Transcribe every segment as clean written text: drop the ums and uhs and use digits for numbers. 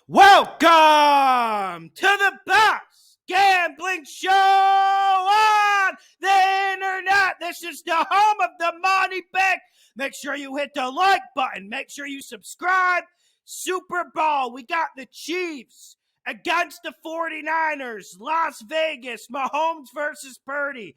Welcome to the best gambling show on the internet. This is the home of the money pick. Make sure you hit the like button. Make sure you subscribe. Superbowl. We got the Chiefs against the 49ers. Las Vegas. Mahomes versus Purdy.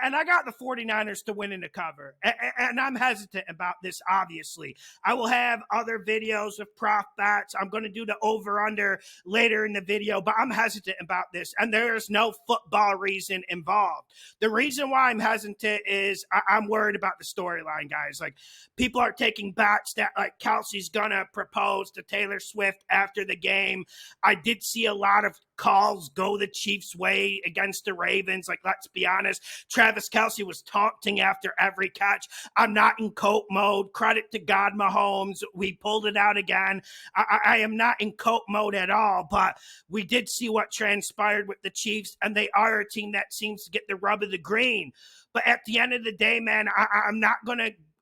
And I got the 49ers to win in the cover. And I'm hesitant about this, obviously. I will have other videos of prop bets. I'm going to do the over-under later in the video, but I'm hesitant about this. And there's no football reason involved. The reason why I'm hesitant is I'm worried about the storyline, guys. Like, people are taking bets that, like, Kelce's going to propose to Taylor Swift after the game. I did see a lot of calls go the Chiefs' way against the Ravens. Like, let's be honest, Travis Kelce was taunting after every catch. I'm not in coat mode. Credit to God, Mahomes. We pulled it out again. I am not in coat mode at all, but we did see what transpired with the Chiefs, and they are a team that seems to get the rub of the green. But at the end of the day, man,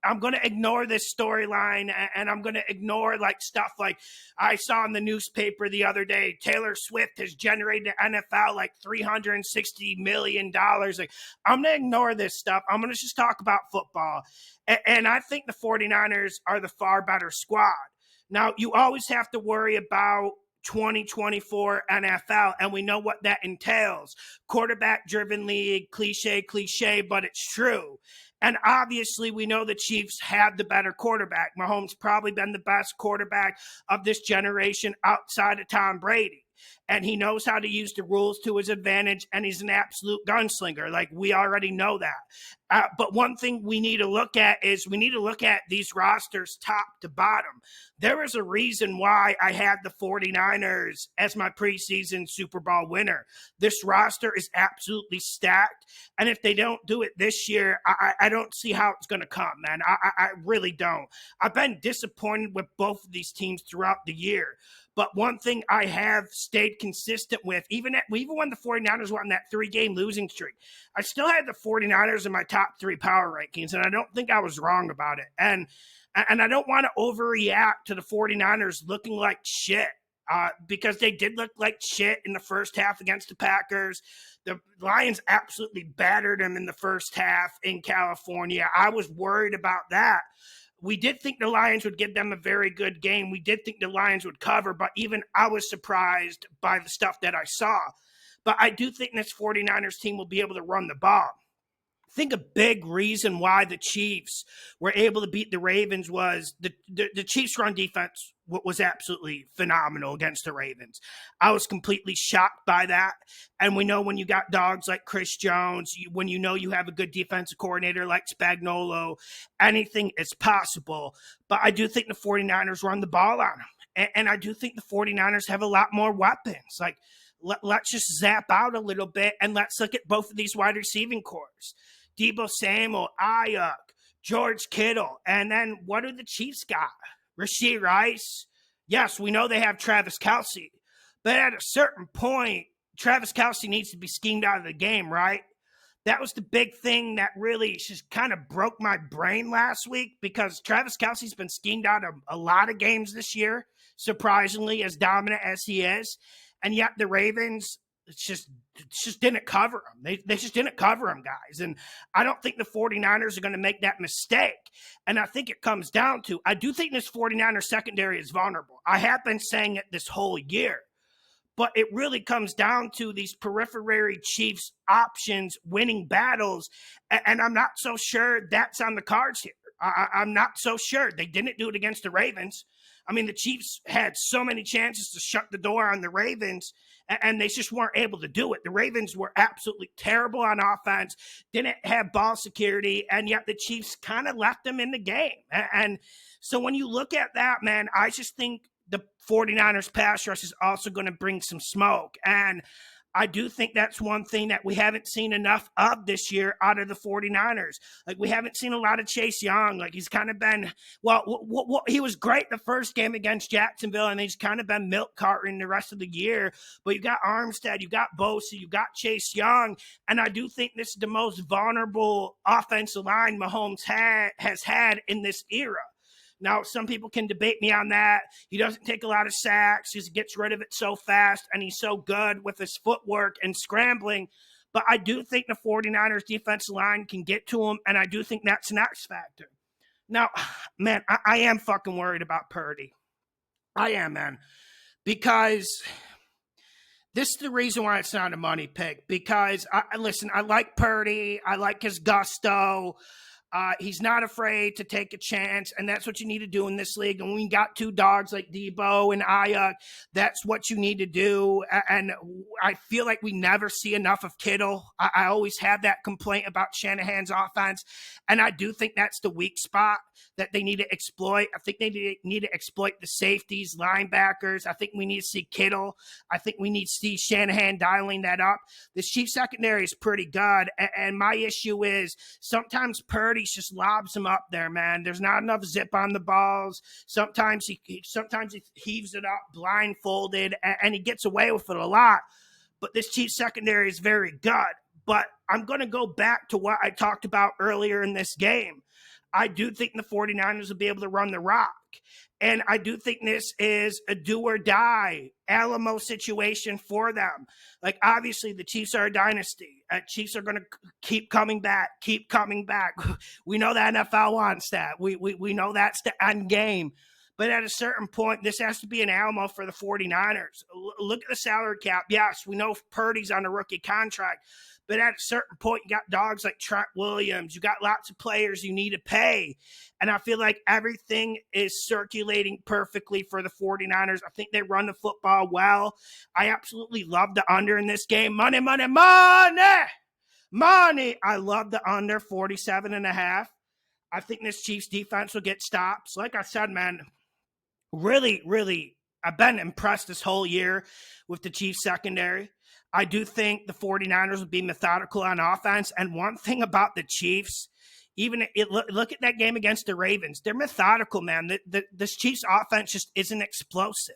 I'm going to ignore this storyline, and I'm going to ignore like stuff like I saw in the newspaper the other day. Taylor Swift has generated the NFL like $360 million. Like, I'm going to ignore this stuff. I'm going to just talk about football. And I think the 49ers are the far better squad. Now, you always have to worry about 2024 NFL, and we know what that entails. Quarterback-driven league, cliche, but it's true. And obviously, we know the Chiefs have the better quarterback. Mahomes probably been the best quarterback of this generation outside of Tom Brady. And he knows how to use the rules to his advantage, and he's an absolute gunslinger. Like, we already know that. But one thing we need to look at is we need to look at these rosters top to bottom. There is a reason why I had the 49ers as my preseason Super Bowl winner. This roster is absolutely stacked, and if they don't do it this year, I don't see how it's going to come, man. I really don't. I've been disappointed with both of these teams throughout the year. But one thing I have stayed consistent with, even when the 49ers were on that 3-game losing streak, I still had the 49ers in my top 3 power rankings, and I don't think I was wrong about it. And I don't want to overreact to the 49ers looking like shit, because they did look like shit in the first half against the Packers. The Lions absolutely battered them in the first half in California. I was worried about that. We did think the Lions would give them a very good game. We did think the Lions would cover, but even I was surprised by the stuff that I saw. But I do think this 49ers team will be able to run the ball. I think a big reason why the Chiefs were able to beat the Ravens was the Chiefs' run defense was absolutely phenomenal against the Ravens. I was completely shocked by that. And we know when you got dogs like Chris Jones, when you know you have a good defensive coordinator like Spagnuolo, anything is possible. But I do think the 49ers run the ball on them. And I do think the 49ers have a lot more weapons. Like, let's just zap out a little bit, and let's look at both of these wide receiving cores. Deebo Samuel, Ayuk, George Kittle. And then what do the Chiefs got? Rashee Rice. Yes, we know they have Travis Kelce. But at a certain point, Travis Kelce needs to be schemed out of the game, right? That was the big thing that really just kind of broke my brain last week, because Travis Kelce's been schemed out of a lot of games this year, surprisingly, as dominant as he is. And yet the Ravens, it's just didn't cover them. They just didn't cover them, guys. And I don't think the 49ers are going to make that mistake. And I think it comes down to, I do think this 49ers secondary is vulnerable. I have been saying it this whole year. But it really comes down to these periphery Chiefs options winning battles. And I'm not so sure that's on the cards here. I'm not so sure. They didn't do it against the Ravens. I mean, the Chiefs had so many chances to shut the door on the Ravens, and they just weren't able to do it. The Ravens were absolutely terrible on offense, didn't have ball security, and yet the Chiefs kind of left them in the game. And so when you look at that, man, I just think the 49ers pass rush is also going to bring some smoke. And I do think that's one thing that we haven't seen enough of this year out of the 49ers. Like, we haven't seen a lot of Chase Young. Like, he's kind of been, he was great the first game against Jacksonville, and he's kind of been milk carting the rest of the year. But you got Armstead, you got Bosa, you got Chase Young, and I do think this is the most vulnerable offensive line Mahomes has had in this era. Now, some people can debate me on that. He doesn't take a lot of sacks. He gets rid of it so fast, and he's so good with his footwork and scrambling. But I do think the 49ers defensive line can get to him, and I do think that's an X factor. Now, man, I am fucking worried about Purdy. I am, man. Because this is the reason why it's not a money pick. Because, listen, I like Purdy. I like his gusto. He's not afraid to take a chance, and that's what you need to do in this league. And when you got two dogs like Debo and Ayuk, that's what you need to do. And I feel like we never see enough of Kittle. I always have that complaint about Shanahan's offense, and I do think that's the weak spot that they need to exploit. I think they need to exploit the safeties, linebackers. I think we need to see Kittle. I think we need to see Shanahan dialing that up. This Chiefs secondary is pretty good, and my issue is sometimes Purdy just lobs him up there, man. There's not enough zip on the balls. Sometimes he heaves it up blindfolded, and he gets away with it a lot. But this Chiefs secondary is very good. But I'm going to go back to what I talked about earlier in this game. I do think the 49ers will be able to run the rock. And I do think this is a do or die Alamo situation for them. Like, obviously, the Chiefs are a dynasty. Chiefs are going to keep coming back. We know the NFL wants that. We know that's the end game. But at a certain point, this has to be an Alamo for the 49ers. Look at the salary cap. Yes, we know Purdy's on a rookie contract. But at a certain point, you got dogs like Trent Williams. You got lots of players you need to pay. And I feel like everything is circulating perfectly for the 49ers. I think they run the football well. I absolutely love the under in this game. Money. I love the under 47.5. I think this Chiefs defense will get stops. Like I said, man, really, I've been impressed this whole year with the Chiefs secondary. I do think the 49ers will be methodical on offense. And one thing about the Chiefs, look at that game against the Ravens. They're methodical, man. This Chiefs offense just isn't explosive.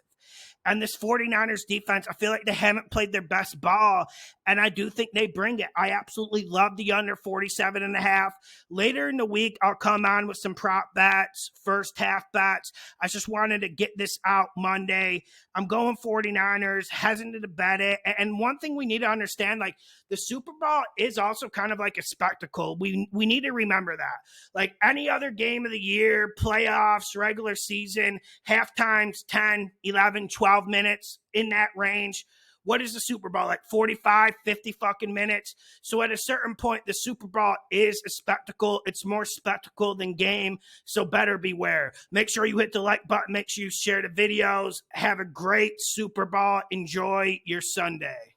And this 49ers defense, I feel like they haven't played their best ball, and I do think they bring it. I absolutely love the under 47.5. Later in the week, I'll come on with some prop bets, first half bets. I just wanted to get this out Monday. I'm going 49ers, hesitant to bet it. And one thing we need to understand, like, the Super Bowl is also kind of like a spectacle. We need to remember that. Like any other game of the year, playoffs, regular season, halftimes, 10, 11, 12 minutes, in that range. What is the Super Bowl? Like 45, 50 fucking minutes. So at a certain point, the Super Bowl is a spectacle. It's more spectacle than game. So better beware. Make sure you hit the like button. Make sure you share the videos. Have a great Super Bowl. Enjoy your Sunday.